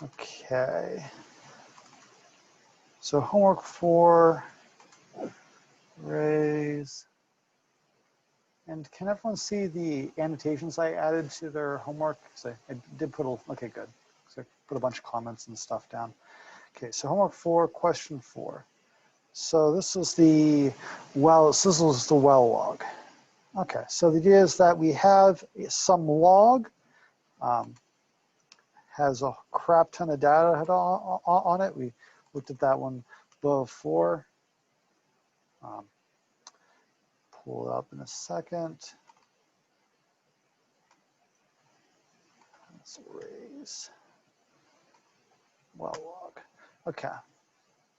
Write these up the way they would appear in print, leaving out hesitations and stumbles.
Okay. So homework 4, raise. And can everyone see the annotations I added to their homework? So I did put okay, good. So I put a bunch of comments and stuff down. Okay, so homework 4, question 4. So this is the well log. Okay, so the idea is that we have some log, has a crap ton of data on it. We looked at that one before. Pull it up in a second. Let's raise well log. Okay,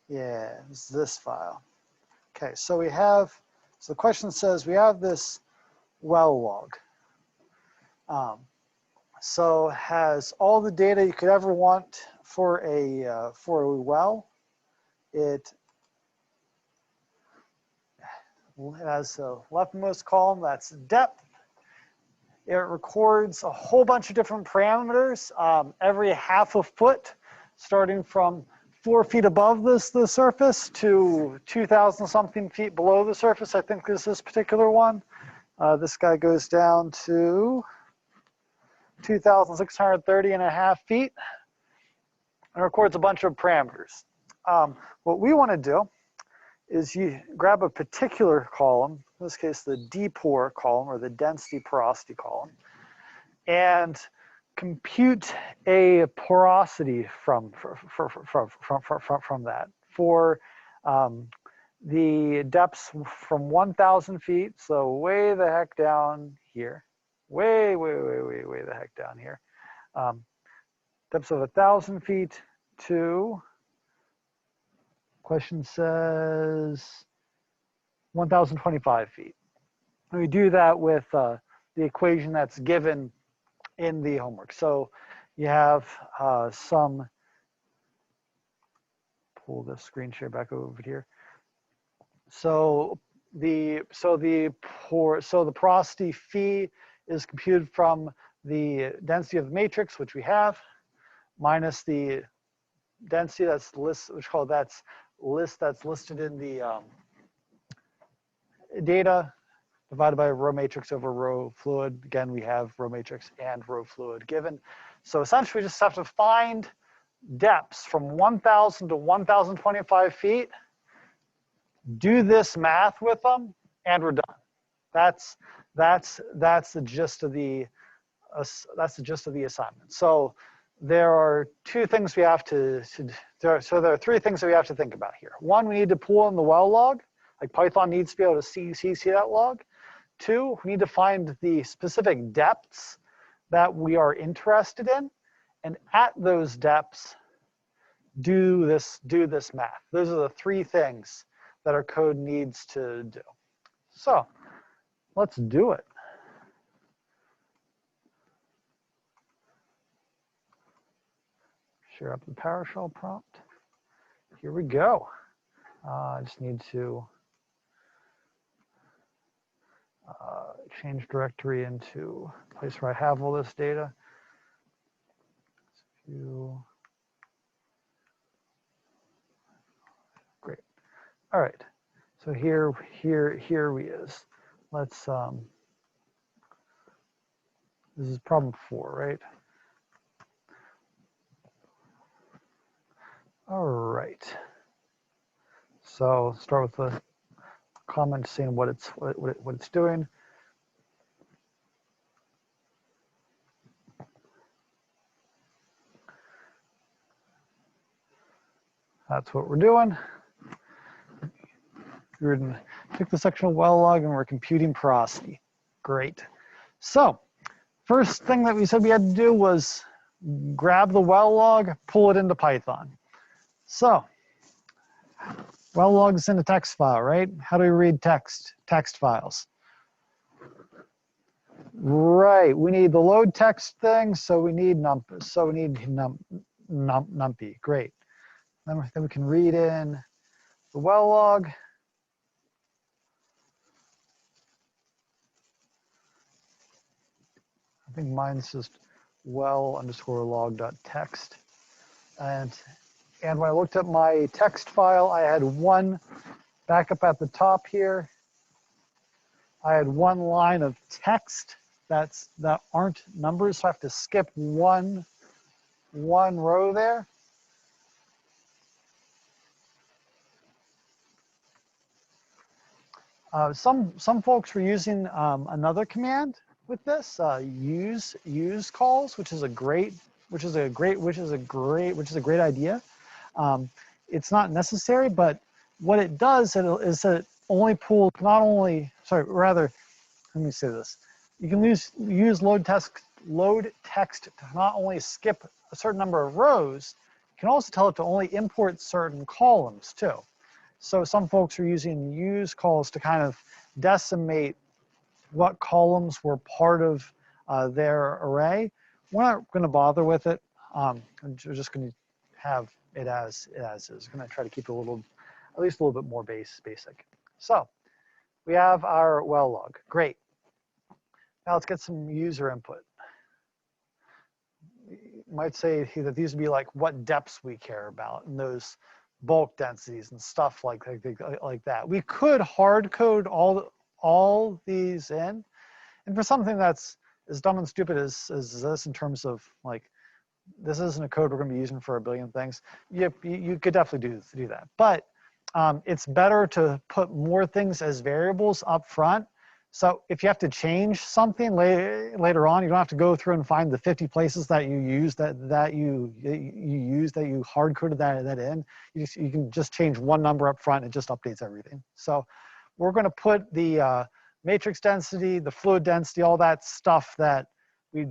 yeah, it's this file. Okay, so we have, so the question says we have this well log. So has all the data you could ever want for a well. It has the leftmost column, that's depth. It records a whole bunch of different parameters, every half a foot, starting from 4 feet above the surface to 2,000 something feet below the surface. I think is this particular one. This guy goes down to 2,630.5 feet and records a bunch of parameters. What we want to do is you grab a particular column, in this case the dpor column or the density porosity column, and compute a porosity from that for the depths from 1,000 feet, so way the heck down here, way the heck down here. Depths of 1,000 feet to, question says 1,025 feet. And we do that with the equation that's given in the homework. So you have pull the screen share back over here. So the porosity phi is computed from the density of the matrix, which we have, minus the density that's listed in the data, divided by rho matrix over rho fluid. Again, we have rho matrix and rho fluid given. So essentially we just have to find depths from 1,000 to 1,025 feet, do this math with them, and we're done. That's the gist of the assignment. So there are two things we have to there are three things that we have to think about here. One, we need to pull in the well log. Like Python needs to be able to see that log. Two, we need to find the specific depths that we are interested in, and at those depths, do this math. Those are the three things that our code needs to do. So let's do it. Share up the PowerShell prompt. Here we go. I just need to change directory into a place where I have all this data. Great. All right. So here we is. Let's this is problem 4, right? All right. So start with the comment saying what it's doing. That's what we're doing. We're going to pick the sectional well log and we're computing porosity. Great. So first thing that we said we had to do was grab the well log, pull it into Python. So well log is in a text file, right? How do we read text files? Right, we need the load text thing, so we need numpy. Great. Then we can read in the well log. I think mine's just well_log.text. And when I looked at my text file, I had one back up at the top here. I had one line of text that aren't numbers, so I have to skip one row there. Some folks were using another command with this, use calls, which is a great idea. It's not necessary, but what it does is that it only pulls let me say this. You can use load text to not only skip a certain number of rows, you can also tell it to only import certain columns too. So some folks are using use calls to kind of decimate what columns were part of their array. We're not going to bother with it. We're just going to have it as is. We're going to try to keep it at least a little bit more basic. So we have our well log. Great. Now let's get some user input. You might say that these would be like what depths we care about and those bulk densities and stuff like that. We could hard code all these in, and for something that's as dumb and stupid as this, in terms of like, this isn't a code we're going to be using for a billion things. You could definitely do that, but it's better to put more things as variables up front. So if you have to change something later on, you don't have to go through and find the 50 places that you use that you hard coded that in. You can just change one number up front and it just updates everything. So we're going to put the matrix density, the fluid density, all that stuff that we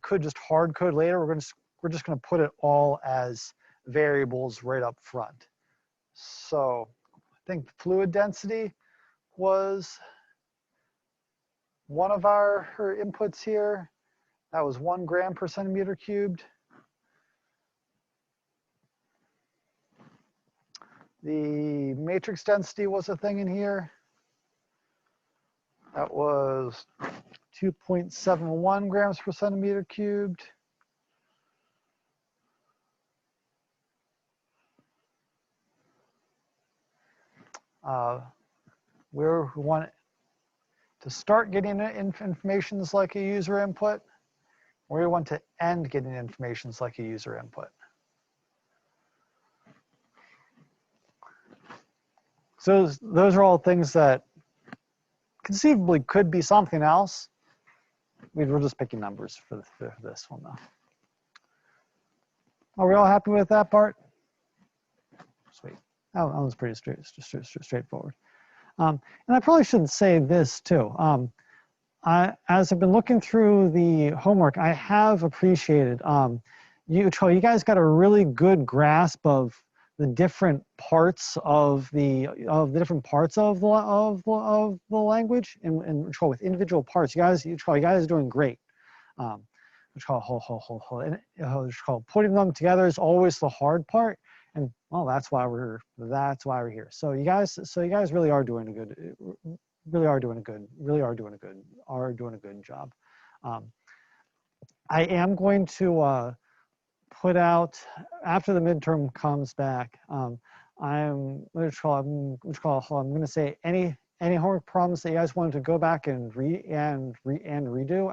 could just hard code later. We're just going to put it all as variables right up front. So I think fluid density was one of our inputs here. That was 1 gram per centimeter cubed. The matrix density was a thing in here. That was 2.71 grams per centimeter cubed. Where we want to start getting information like a user input, where we want to end getting information like a user input. So those are all things that conceivably could be something else. We're just picking numbers for this one though. Are we all happy with that part? Sweet. That was pretty straightforward. And I probably should say this too. As I've been looking through the homework, I have appreciated you guys got a really good grasp of the different parts of the language, and with individual parts. You guys are doing great. Putting them together is always the hard part, and well, that's why we're here. So you guys really are doing a good job. I am going to put out, after the midterm comes back, I'm going to say any homework problems that you guys wanted to go back and redo,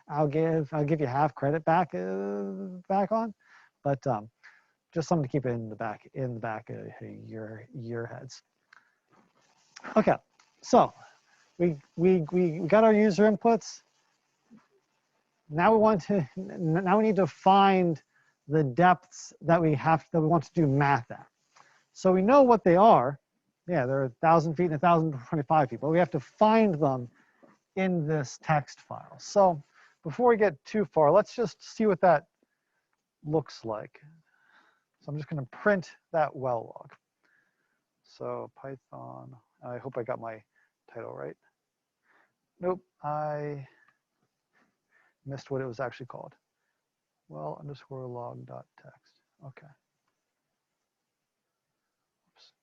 I'll give you half credit back on, but just something to keep in the back of your heads. Okay, so we got our user inputs. Now we need to find the depths that we want to do math at. So we know what they are. Yeah, they're 1,000 feet and 1,025 feet, but we have to find them in this text file. So before we get too far, let's just see what that looks like. So I'm just going to print that well log. So Python, I hope I got my title right. Nope, I missed what it was actually called. Well_log.text. Okay. Oops.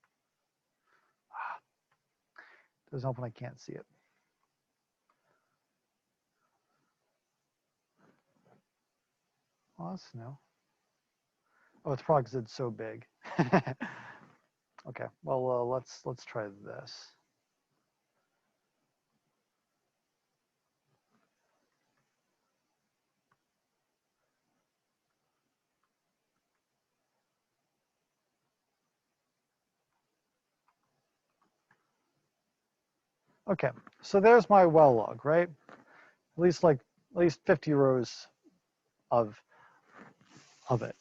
Doesn't help when I can't see it. Well, that's new. Oh, it's probably because it's so big. Okay, well, let's try this. Okay, so there's my well log, right? At least 50 rows of it.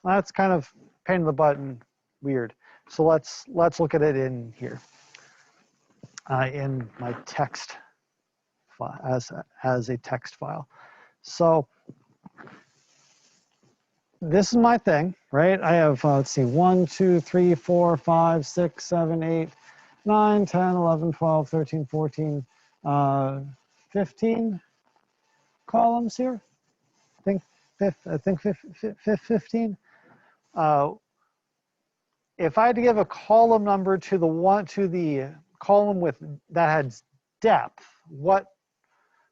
That's kind of pain in the butt and weird. So let's look at it in here, in my text file as a text file. So this is my thing, right? I have let's see, 1, 2, 3, 4, 5, 6, 7, 8, 9, 10, 11, 12, 13, 14, 15 columns here. I think 15. If I had to give a column number to the column with that had depth, what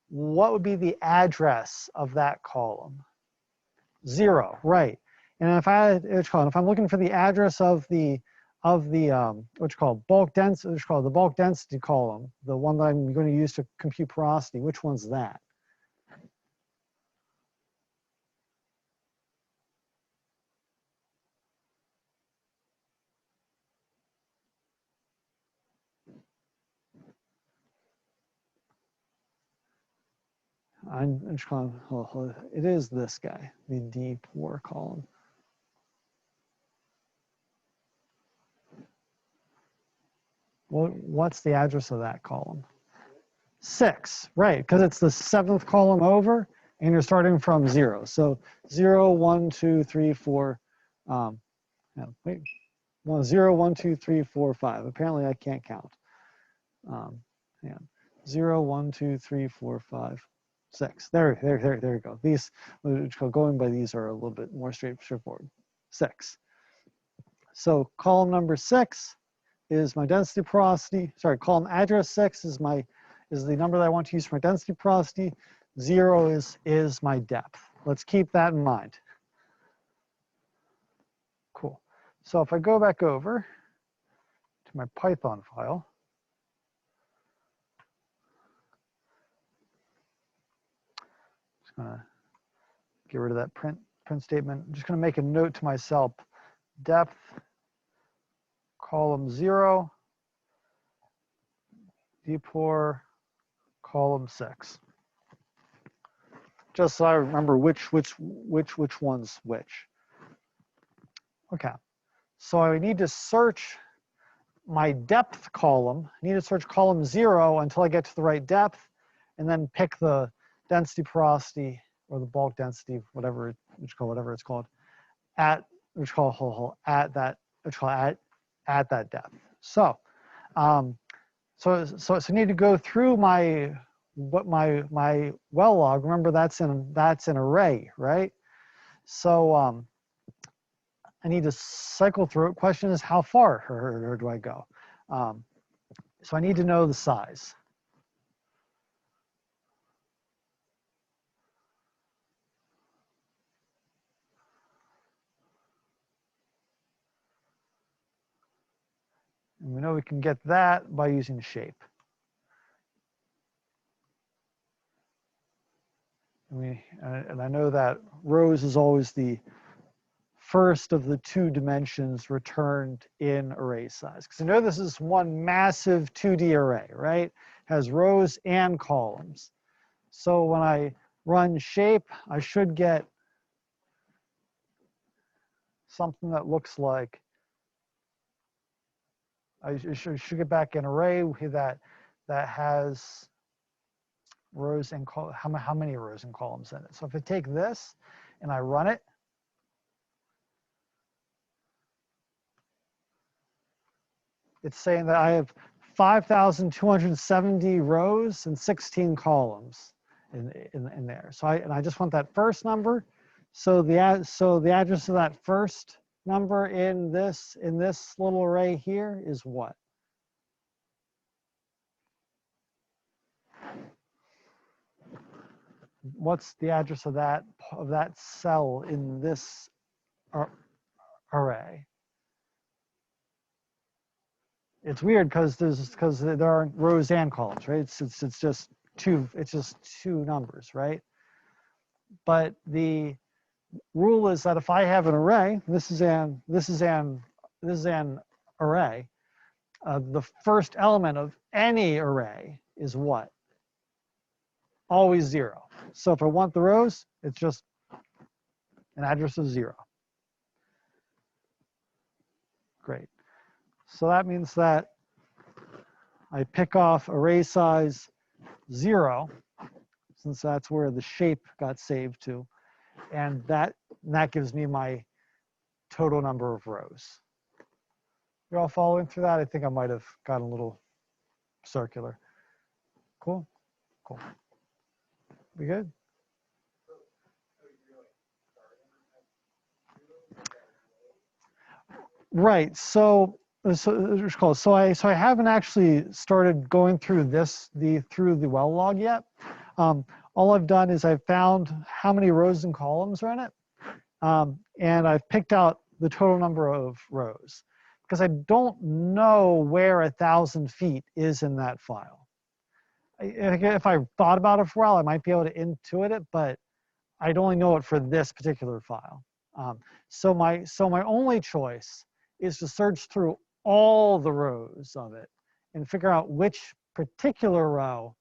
would be the address of that column? 0, right? And if I'm looking for the address of the what's called bulk density, the bulk density column, the one that I'm going to use to compute porosity, which one's that? I'm just calling, it is this guy, the D4 column. What's the address of that column? 6, right, because it's the 7th column over, and you're starting from 0. So 0, 1, 2, 3, 4, wait, 0, 1, 2, 3, 4, 5. Apparently I can't count. Yeah, 0, 1, 2, 3, 4, 5, 6. There you go. These, going by these, are a little bit more straightforward. 6. So column number 6 is my density porosity. Sorry, column address 6 is the number that I want to use for my density porosity. 0 is my depth. Let's keep that in mind. Cool. So if I go back over to my Python file, just gonna get rid of that print statement. I'm just gonna make a note to myself: depth column 0, dpor column 6. Just so I remember which one's which. Okay, so I need to search my depth column. I need to search column 0 until I get to the right depth, and then pick the density porosity or the bulk density, whatever it's called, at that depth. So, so I need to go through my well log. Remember, that's an array, right? So I need to cycle through it. Question is, how far do I go? So I need to know the size. And we know we can get that by using shape. And I know that rows is always the first of the 2 dimensions returned in array size. Because I know this is one massive 2D array, right? Has rows and columns. So when I run shape, I should get something that looks like, I should get back an array that has rows and how many rows and columns in it. So if I take this and I run it, it's saying that I have 5,270 rows and 16 columns in there. So I just want that first number. So the address of that first number in this little array here is what? What's the address of that cell in this array. It's weird because there aren't rows and columns, right? It's just two numbers, right? But the rule is that if I have an array, this is an array. The first element of any array is what? Always 0. So if I want the rows, it's just an address of 0. Great. So that means that I pick off array size 0, since that's where the shape got saved to, and that gives me my total number of rows. You're all following through that? I think I might have gotten a little circular. Cool? Cool. We good? Right. So I haven't actually started going through the well log yet. All I've done is I've found how many rows and columns are in it, and I've picked out the total number of rows because I don't know where 1,000 feet is in that file. If I thought about it for a while, I might be able to intuit it, but I'd only know it for this particular file. So my only choice is to search through all the rows of it and figure out which particular row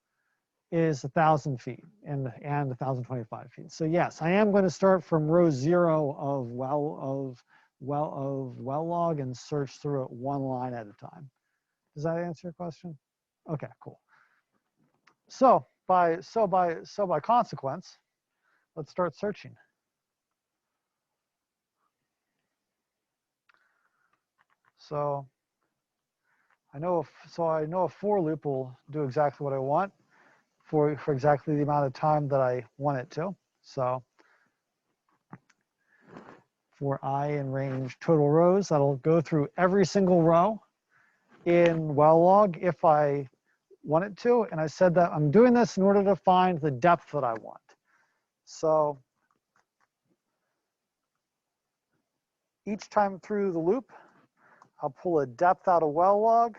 is 1,000 feet and 1,025 feet. So yes, I am going to start from row 0 of well log and search through it one line at a time. Does that answer your question? Okay, cool. So by consequence, let's start searching. So I know a for loop will do exactly what I want for exactly the amount of time that I want it to. So for I in range total rows, that'll go through every single row in well log if I want it to. And I said that I'm doing this in order to find the depth that I want. So each time through the loop, I'll pull a depth out of well log.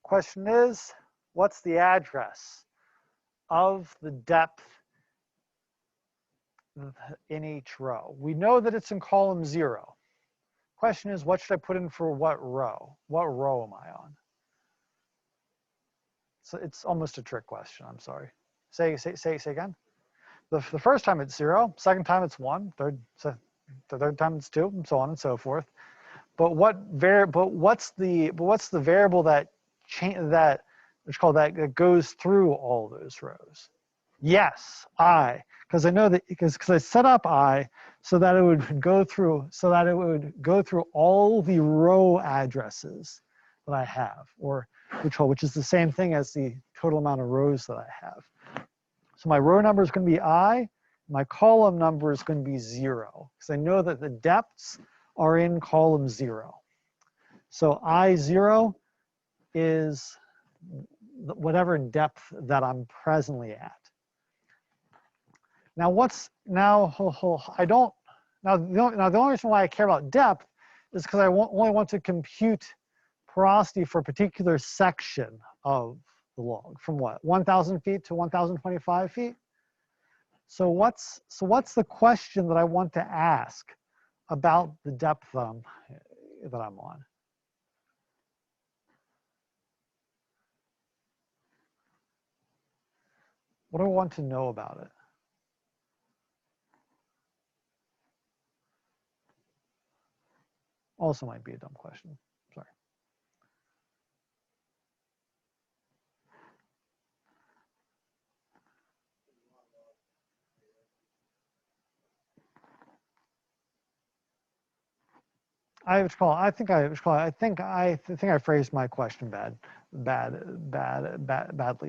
Question is, what's the address of the depth in each row? We know that it's in column 0. Question is, what should I put in for what row? What row am I on? So it's almost a trick question. I'm sorry. Say again. The first time it's 0. Second time it's 1. The third time it's 2, and so on and so forth. But what's the variable that goes through all those rows? Yes, I, because I know that because I set up I so that it would go through all the row addresses that I have, or which is the same thing as the total amount of rows that I have. So my row number is going to be I, my column number is going to be 0, because I know that the depths are in column 0. So I0 is whatever depth that I'm presently at. Now the only reason why I care about depth is because I only want to compute porosity for a particular section of the log, from what, 1,000 feet to 1,025 feet. So what's the question that I want to ask about the depth that I'm on? What do I want to know about it? Also might be a dumb question. Sorry. I think I phrased my question badly.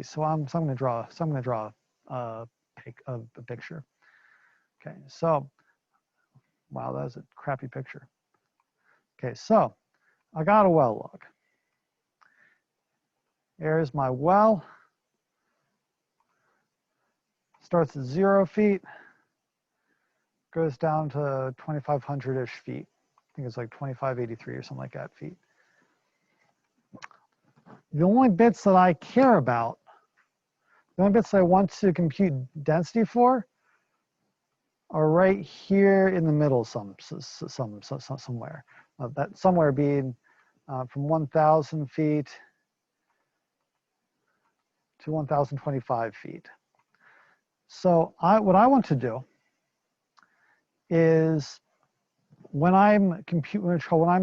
So I'm going to draw a picture. Okay, so wow, that was a crappy picture. Okay, so I got a well log. Here's my well. Starts at 0 feet, goes down to 2,500-ish feet. I think it's like 2,583 or something like that feet. The only bits that I care about, the only bits that I want to compute density for are right here in the middle somewhere. That somewhere being from 1,000 feet to 1,025 feet. So what I want to do is when I'm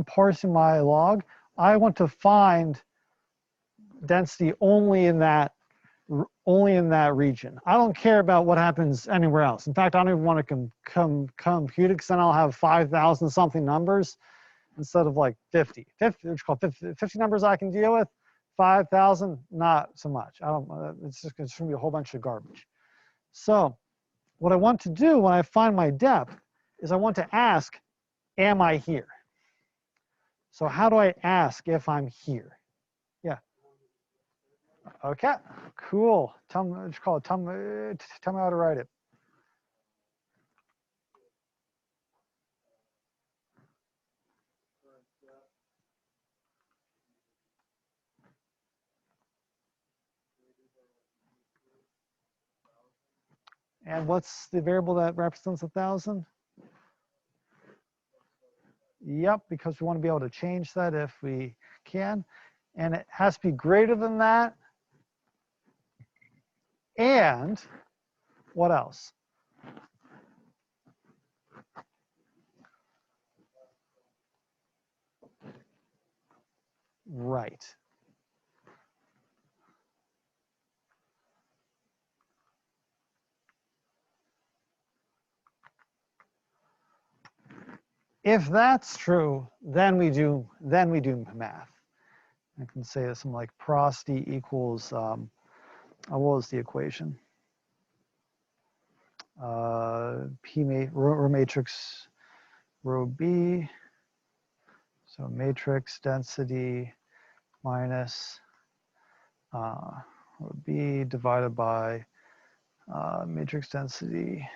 parsing my log, I want to find density only in that region. I don't care about what happens anywhere else. In fact, I don't even want to compute it, because then I'll have 5,000 something numbers instead of like 50. 50 numbers I can deal with. 5,000, not so much. It's just going to be a whole bunch of garbage. So what I want to do when I find my depth is I want to ask, am I here? So how do I ask if I'm here? Yeah. Okay, cool. Tell me how to write it. And what's the variable that represents 1,000? Yep, because we want to be able to change that if we can. And it has to be greater than that. And what else? Right. If that's true, then we do math. I can say something like prosody equals, what was the equation? Rho matrix rho B, so matrix density minus rho B divided by matrix density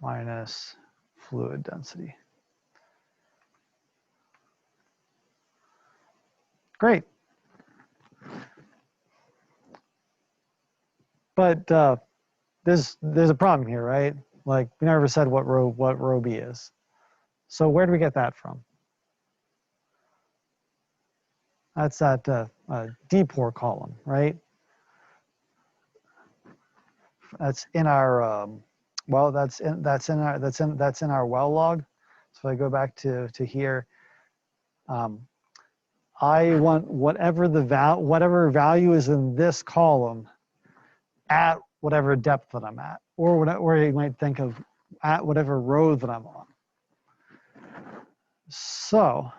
minus fluid density. Great. But there's a problem here, right? Like, we never said what rho B is. So where do we get that from? That's that deport column, right? That's in our well, that's in our well log. So if I go back to here, I want whatever value is in this column at whatever depth that I'm at, or you might think of at whatever row that I'm on. So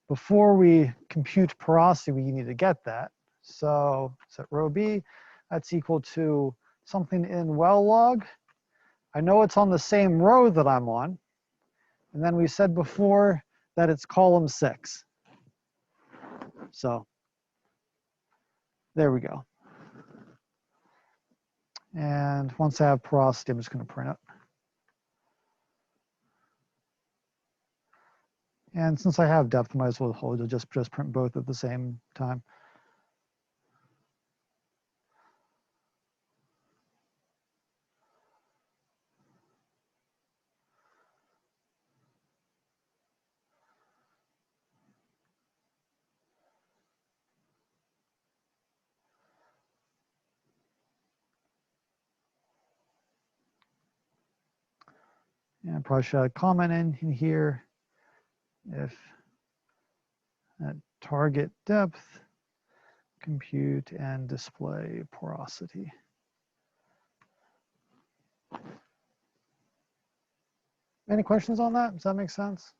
before we compute porosity, we need to get that. So set rho B, that's equal to something in well log. I know it's on the same row that I'm on. And then we said before that it's column 6. So there we go. And once I have porosity, I'm just going to print it. And since I have depth, I might as well just print both at the same time. And I probably should add a comment in here if at target depth, compute and display porosity. Any questions on that? Does that make sense?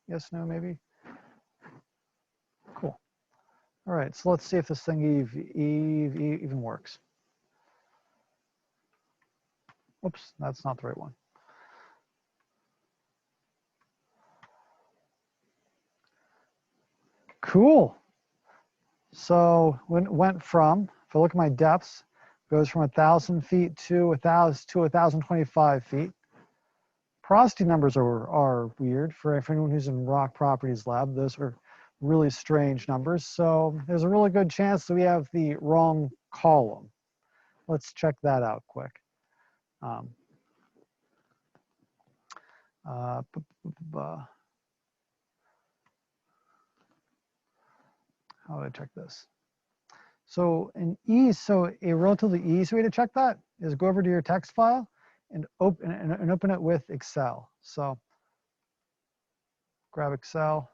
Yes, no, maybe? Cool. All right, so let's see if this thing even works. Oops, that's not the right one. Cool. So when it went from, if I look at my depths, goes from 1,000 feet to 1,025 feet. Porosity numbers are weird for anyone who's in rock properties lab. Those are really strange numbers. So there's a really good chance that we have the wrong column. Let's check that out quick. How do I check this? So a relatively easy way to check that is go over to your text file and open it with Excel. So grab Excel.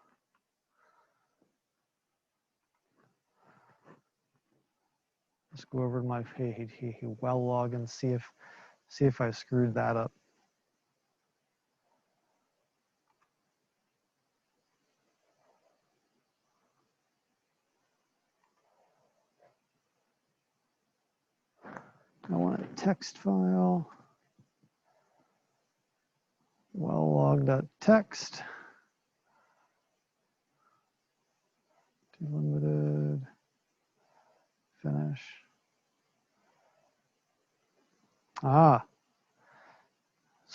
Let's go over to my well log and see if I screwed that up. I want a text file, well log.text, delimited, finish. So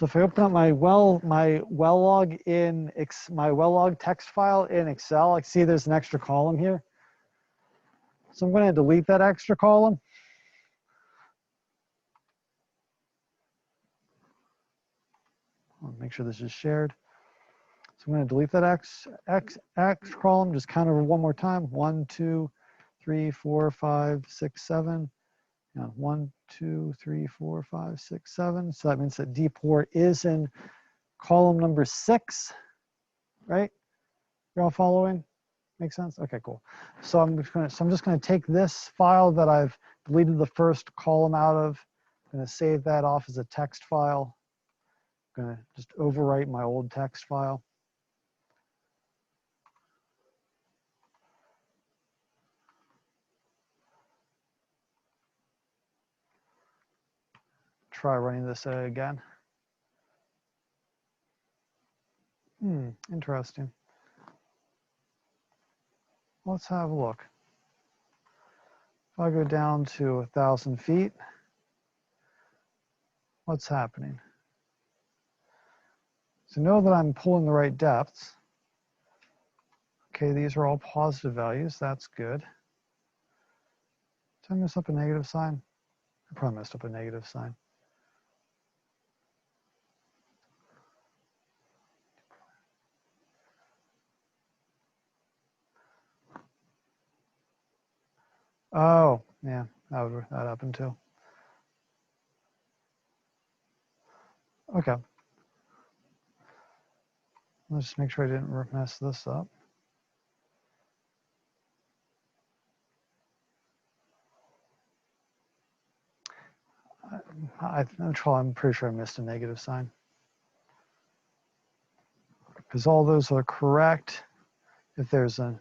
if I open up my well log text file in Excel, I see there's an extra column here. So I'm going to delete that extra column. I'll make sure this is shared. So I'm going to delete that X column, just count over one more time. 1, 2, 3, 4, 5, 6, 7. 1, 2, 3, 4, 5, 6, 7. So that means that D4 is in column number 6, right? You're all following? Make sense? Okay, cool. So I'm just going to take this file that I've deleted the first column out of. I'm going to save that off as a text file. I'm going to just overwrite my old text file. Try running this again. Interesting. Let's have a look. If I go down to 1,000 feet, what's happening? So know that I'm pulling the right depths. Okay, these are all positive values. That's good. Did I mess up a negative sign? I probably messed up a negative sign. Oh, yeah, that happened too. Okay. Let's just make sure I didn't mess this up. I'm pretty sure I missed a negative sign. Because all those are correct if there's a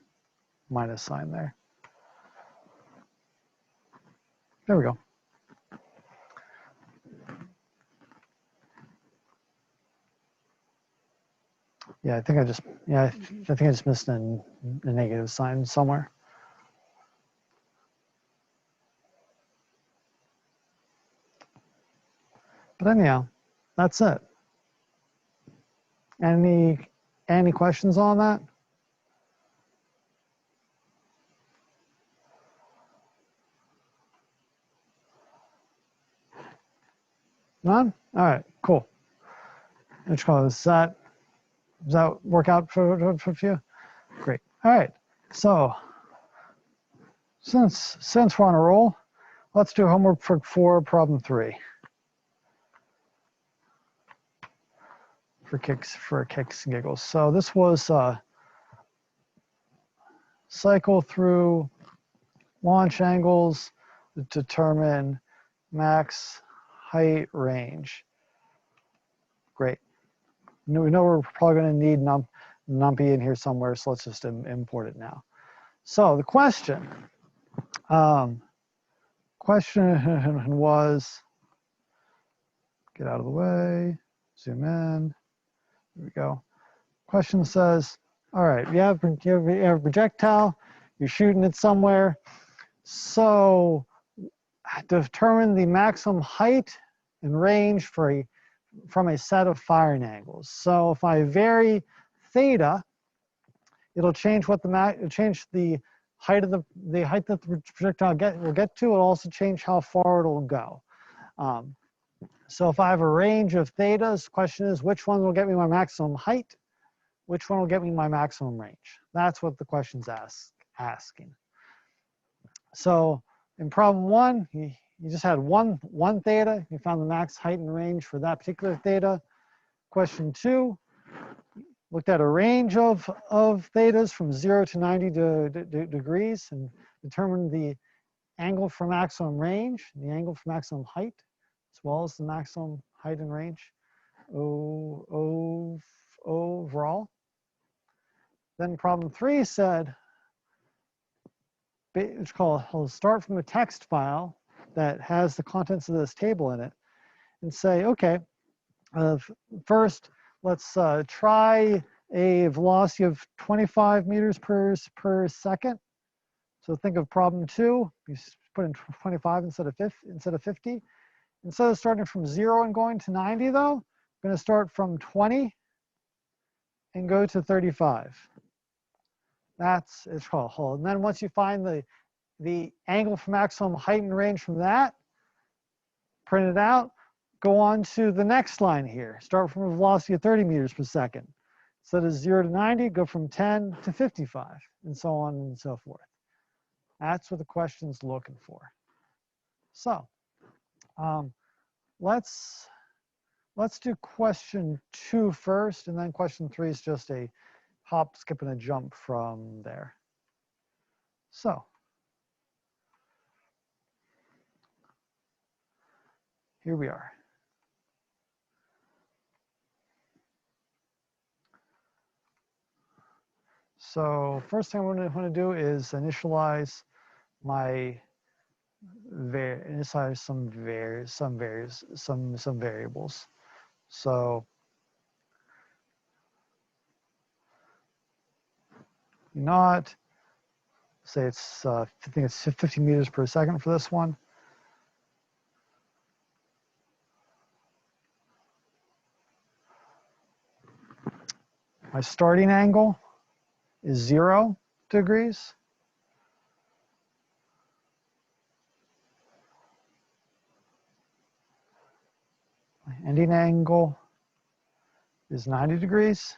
minus sign there. There we go. Yeah, I think I just missed a negative sign somewhere. But anyhow, that's it. Any questions on that? None? All right, cool. Does that work out for you? Great. All right. So since we're on a roll, let's do homework for problem 3. For kicks and giggles. So this was cycle through launch angles to determine max height range. Great. We know we're probably going to need numpy in here somewhere, so let's just import it now. So the question was, get out of the way, zoom in. Here we go. Question says, All right, you have a projectile, you're shooting it somewhere. So determine the maximum height and range from a set of firing angles. So if I vary theta, it'll change what change the height of the height that the projectile will get to. It'll also change how far it'll go. So if I have a range of thetas, the question is which one will get me my maximum height? Which one will get me my maximum range? That's what the question's asking. So in problem one, you just had one theta. You found the max height and range for that particular theta. Question two, looked at a range of thetas from 0 to 90 degrees and determined the angle for maximum range, the angle for maximum height, as well as the maximum height and range overall. Then problem three said, it's called start from a text file that has the contents of this table in it and say, okay, first let's try a velocity of 25 meters per second. So think of problem two, you put in 25 instead of 50. Instead of starting from 0 and going to 90 though, I'm going to start from 20 and go to 35. That's it's called. And then once you find the angle for maximum height and range from that, print it out, go on to the next line here. Start from a velocity of 30 meters per second. Instead of 0 to 90, go from 10 to 55, and so on and so forth. That's what the question's looking for. So let's do question 2 first, and then question 3 is just a hop, skip, and a jump from there. So here we are. So first thing I want to do is initialize some variables. So not say it's I think it's 50 meters per second for this one. My starting angle is 0 degrees. My ending angle is 90 degrees.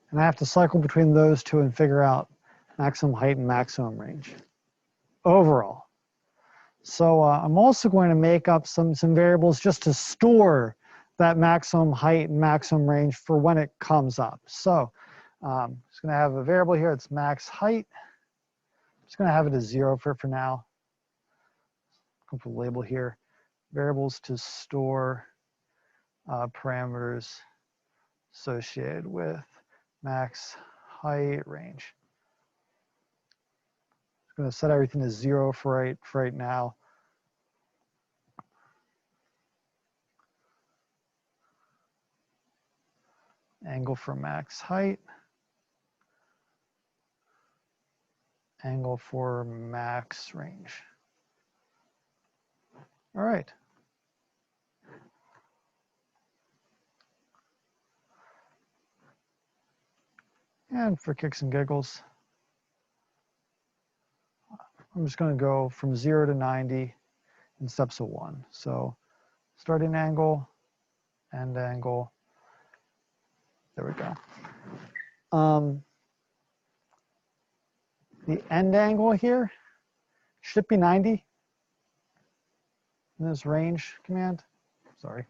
And I have to cycle between those two and figure out maximum height and maximum range overall. So I'm also going to make up some variables just to store that maximum height and maximum range for when it comes up. So I'm just going to have a variable here. It's max height. I'm just going to have it as 0 for now. Come for the label here. Variables to store parameters associated with max height range. I'm going to set everything to 0 for right now. Angle for max height. Angle for max range. All right. And for kicks and giggles, I'm just going to go from 0 to 90 in steps of 1. So starting angle, end angle. There we go. The end angle here should be 90 in this range command. Sorry.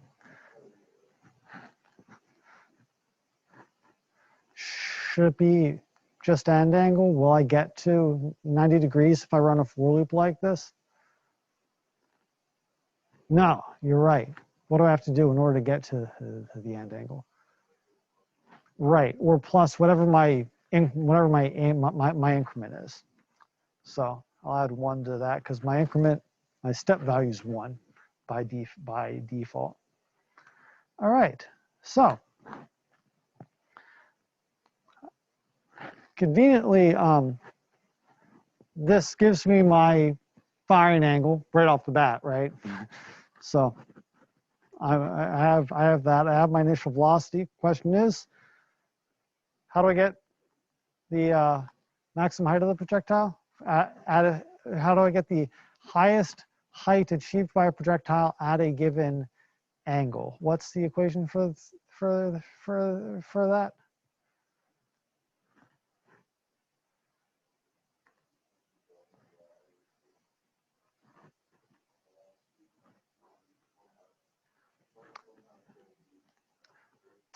Should it be just end angle? Will I get to 90 degrees if I run a for loop like this? No, you're right. What do I have to do in order to get to the end angle? Right, or plus whatever my increment is. So I'll add 1 to that because my increment, my step value is 1 by default. All right, so conveniently, this gives me my firing angle right off the bat, right? So I have that. I have my initial velocity. Question is, how do I get the maximum height of the projectile? How do I get the highest height achieved by a projectile at a given angle? What's the equation for that?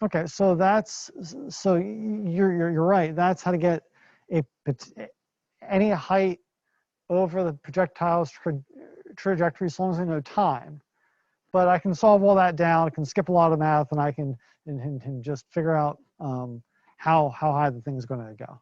Okay, so you're right. That's how to get any height over the projectile's trajectory as long as I know time. But I can solve all that down. I can skip a lot of math, and I can and just figure out how high the thing is going to go.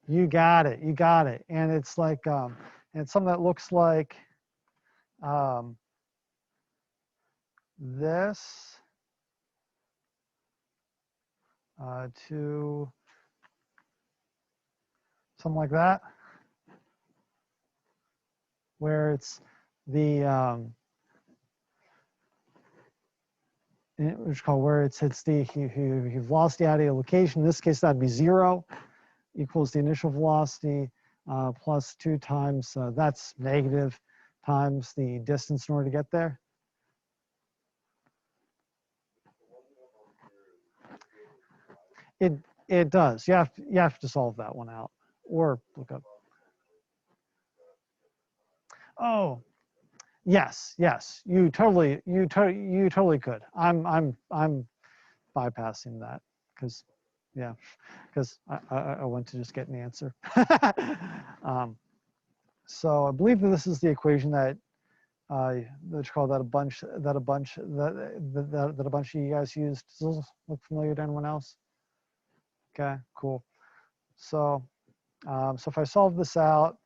You got it. You got it. And it's like it's something that looks like this to something like that, where it's the which is called where it's the velocity at a location. In this case, that'd be 0 equals the initial velocity plus 2 times that's negative times the distance in order to get there. It does. You have to solve that one out or look up. Oh, yes. You totally could. I'm bypassing that because I want to just get an answer. So I believe that this is the equation that let's call that a bunch that a bunch of you guys used. Does this look familiar to anyone else? Okay, cool. So so if I solve this out,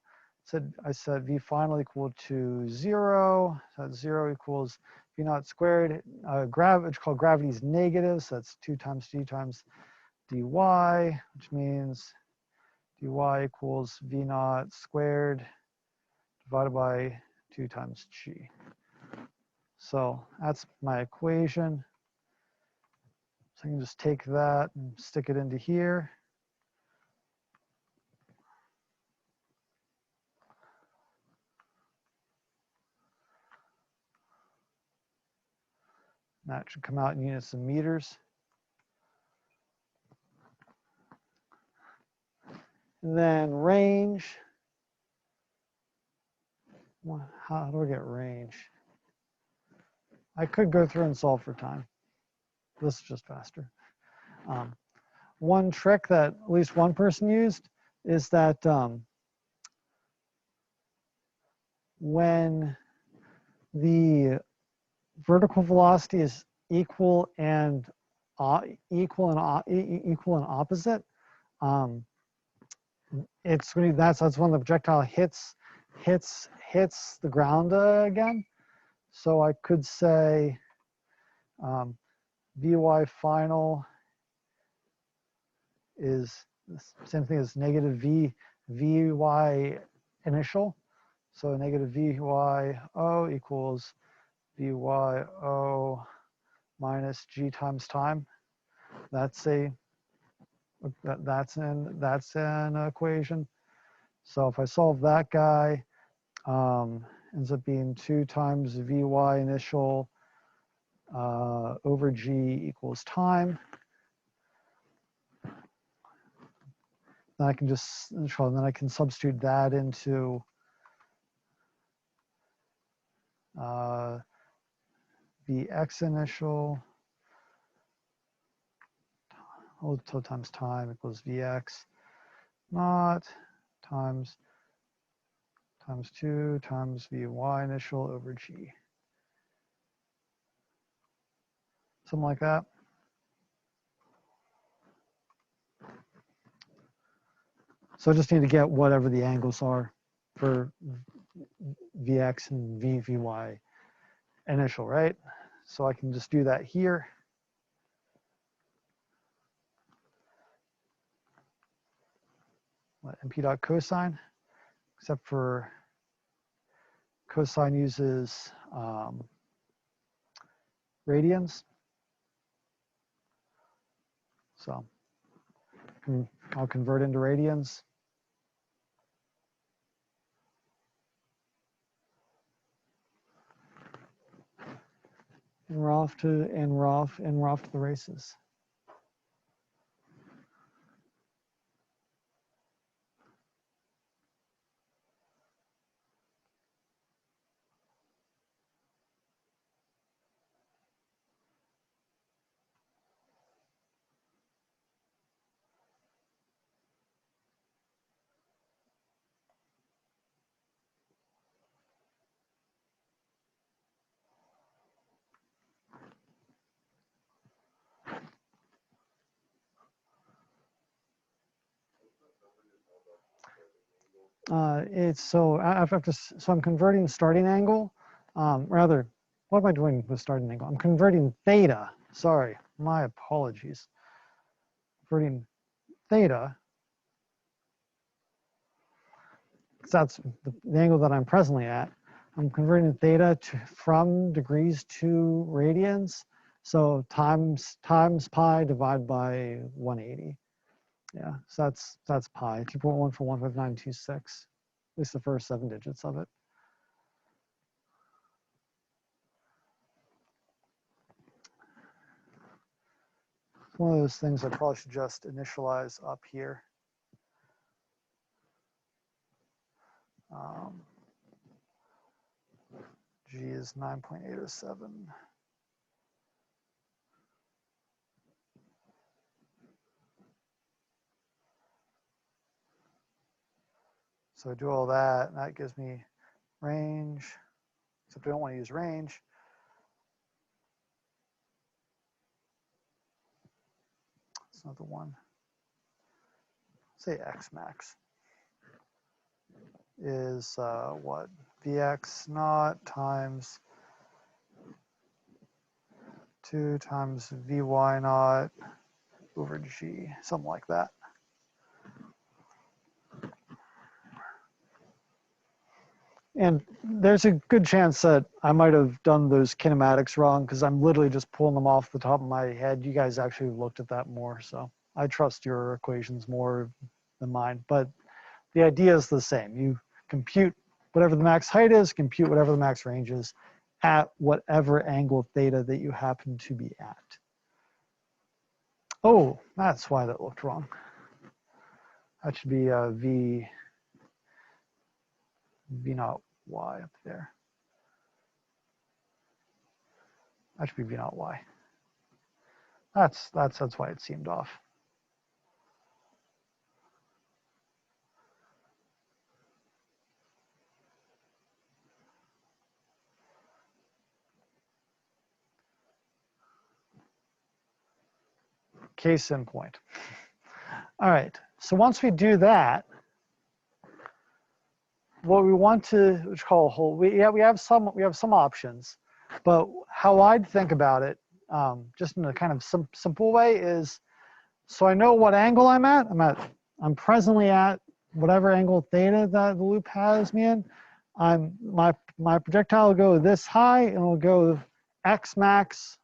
I said v final equal to 0. So that's 0 equals v naught squared. It's called gravity is negative, so that's 2 times g times dy, which means dy equals v naught squared divided by 2 times g. So that's my equation. So I can just take that and stick it into here. That should come out in units of meters. And then range. How do I get range? I could go through and solve for time. This is just faster. One trick that at least one person used is that when the vertical velocity is equal and opposite, it's really that's when the projectile hits the ground again. So I could say Vy final is the same thing as negative Vy initial. So negative Vyo equals Vyo minus g times time. That's an equation. So if I solve that guy, ends up being 2 times Vy initial over g equals time. Then I can substitute that into Vx initial times time equals Vx naught times times 2 times Vy initial over G. Something like that. So I just need to get whatever the angles are for Vx and Vy initial, right? So I can just do that here. NP dot cosine, except for cosine uses radians. So I'll convert into radians. And we're off to the races. So I'm converting starting angle, rather, what am I doing with starting angle? I'm converting theta, sorry, my apologies. Converting theta, because that's the angle that I'm presently at. I'm converting theta from degrees to radians, so times pi divided by 180. Yeah, so that's pi, 2.141596, at least the first 7 digits of it. One of those things I probably should just initialize up here. G is 9.807. So I do all that, and that gives me range, except I don't want to use range. It's not the one. Say X max is what? Vx naught times 2 times Vy naught over G, something like that. And there's a good chance that I might have done those kinematics wrong because I'm literally just pulling them off the top of my head. You guys actually looked at that more, so I trust your equations more than mine. But the idea is the same. You compute whatever the max height is, compute whatever the max range is at whatever angle theta that you happen to be at. Oh, that's why that looked wrong. That should be V naught y up there. That should be V naught y. That's why it seemed off. Case in point. All right, so once we do that, what we want to call a whole, we have some options, but how I'd think about it, just in a kind of simple way, is so I know what angle I'm at. I'm presently at whatever angle theta that the loop has me in. My projectile will go this high and it'll go x max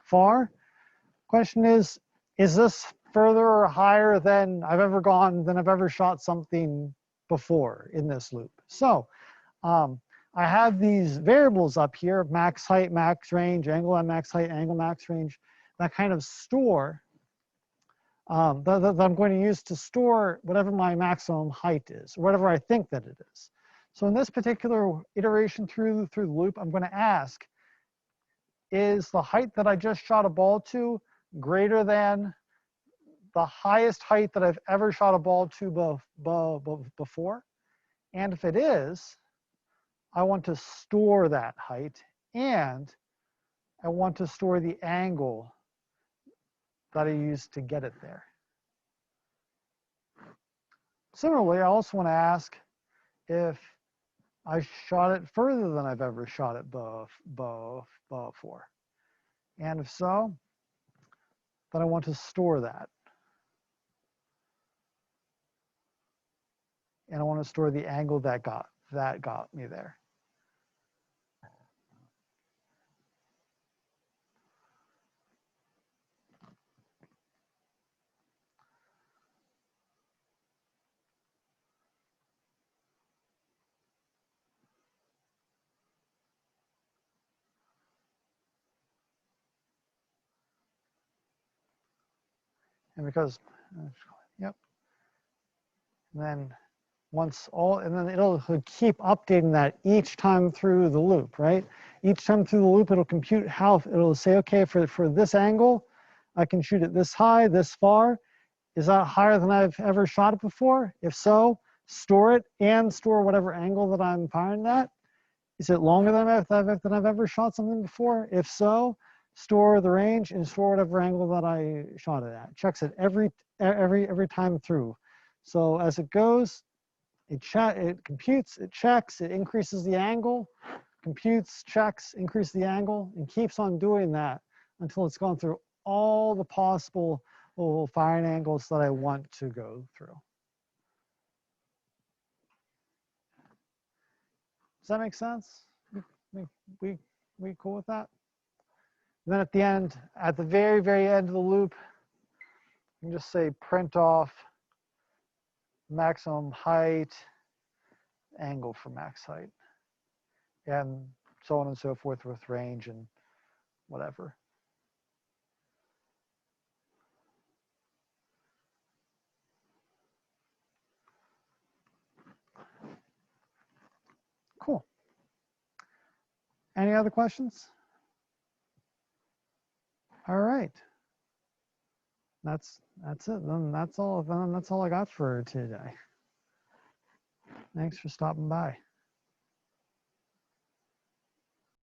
far. Question is this further or higher than I've ever shot something before in this loop? So I have these variables up here, max height, max range, angle at max height, angle max range, that kind of store, that I'm going to use to store whatever my maximum height is, or whatever I think that it is. So in this particular iteration through the loop, I'm going to ask, is the height that I just shot a ball to greater than the highest height that I've ever shot a ball to before? And if it is, I want to store that height, and I want to store the angle that I used to get it there. Similarly, I also want to ask if I shot it further than I've ever shot it before. And if so, then I want to store that. And I want to store the angle that got me there. And because, yep. And then and then it'll keep updating that each time through the loop, right? Each time through the loop, it'll compute it'll say, okay, for this angle, I can shoot it this high, this far. Is that higher than I've ever shot it before? If so, store it and store whatever angle that I'm firing at. Is it longer than I've ever shot something before? If so, store the range and store whatever angle that I shot it at. Checks it every time through. So as it goes, it computes, it checks, it increases the angle, computes, checks, increases the angle, and keeps on doing that until it's gone through all the possible firing angles that I want to go through. Does that make sense? We cool with that? And then at the end, at the very, very end of the loop, you can just say print off maximum height, angle for max height, and so on and so forth with range and whatever. Cool. Any other questions? All right. That's it. Then that's all I got for today. Thanks for stopping by.